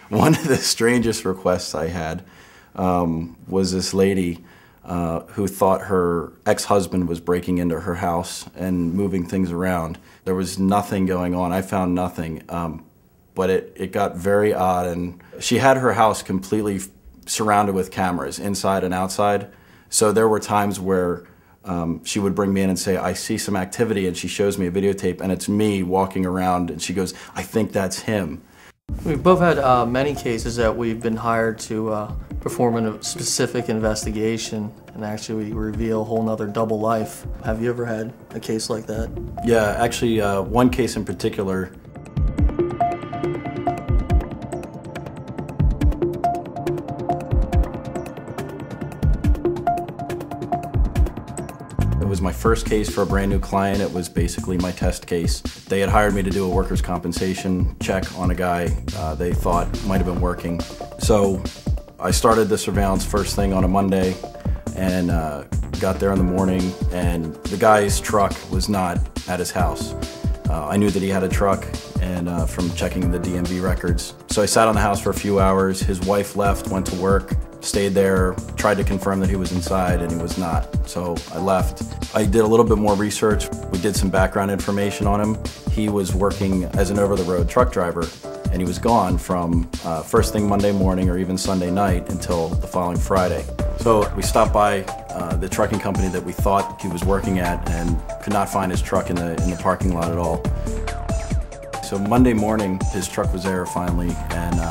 One of the strangest requests I had was this lady who thought her ex-husband was breaking into her house and moving things around. There was nothing going on. I found nothing, but it got very odd, and she had her house completely surrounded with cameras, inside and outside. So there were times where she would bring me in and say, I see some activity, and she shows me a videotape, and it's me walking around, and she goes, I think that's him. We've both had many cases that we've been hired to perform a specific investigation and actually reveal a whole nother double life. Have you ever had a case like that? Yeah, actually, one case in particular. It was my first case for a brand new client. It was basically my test case. They had hired me to do a workers' compensation check on a guy they thought might have been working. So I started the surveillance first thing on a Monday and got there in the morning, and the guy's truck was not at his house. I knew that he had a truck and from checking the DMV records. So I sat on the house for a few hours. His wife left, went to work, stayed there, tried to confirm that he was inside, and he was not. So I left. I did a little bit more research. We did some background information on him. He was working as an over-the-road truck driver, and he was gone from first thing Monday morning or even Sunday night until the following Friday. So we stopped by the trucking company that we thought he was working at and could not find his truck in the parking lot at all. So Monday morning, his truck was there finally, and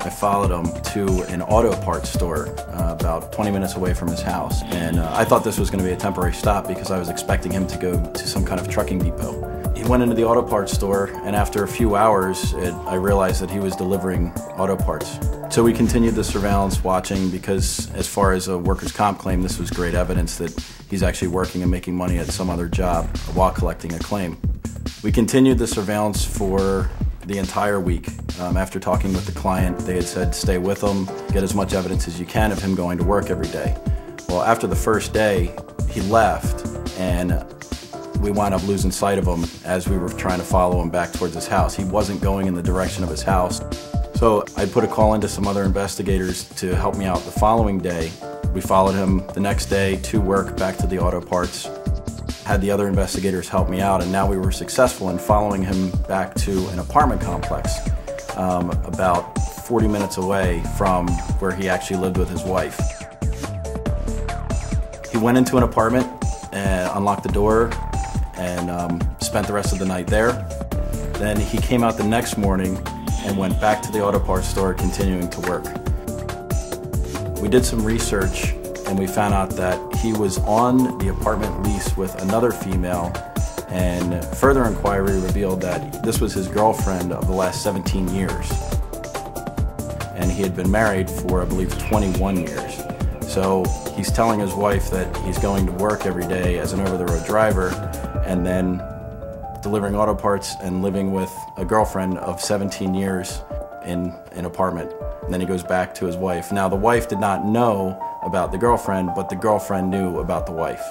I followed him to an auto parts store about 20 minutes away from his house. And I thought this was going to be a temporary stop because I was expecting him to go to some kind of trucking depot. He went into the auto parts store, and after a few hours, I realized that he was delivering auto parts. So we continued the surveillance watching because as far as a workers' comp claim, this was great evidence that he's actually working and making money at some other job while collecting a claim. We continued the surveillance for the entire week. After talking with the client, they had said stay with him, get as much evidence as you can of him going to work every day. Well, after the first day, he left, and we wound up losing sight of him as we were trying to follow him back towards his house. He wasn't going in the direction of his house. So I put a call into some other investigators to help me out the following day. We followed him the next day to work, back to the auto parts. Had the other investigators help me out, and now we were successful in following him back to an apartment complex about 40 minutes away from where he actually lived with his wife. He went into an apartment and unlocked the door and spent the rest of the night there. Then he came out the next morning and went back to the auto parts store, continuing to work. We did some research, and we found out that he was on the apartment lease with another female, and further inquiry revealed that this was his girlfriend of the last 17 years. And he had been married for, I believe, 21 years. So he's telling his wife that he's going to work every day as an over-the-road driver, and then delivering auto parts and living with a girlfriend of 17 years in an apartment. And then he goes back to his wife. Now, the wife did not know about the girlfriend, but the girlfriend knew about the wife.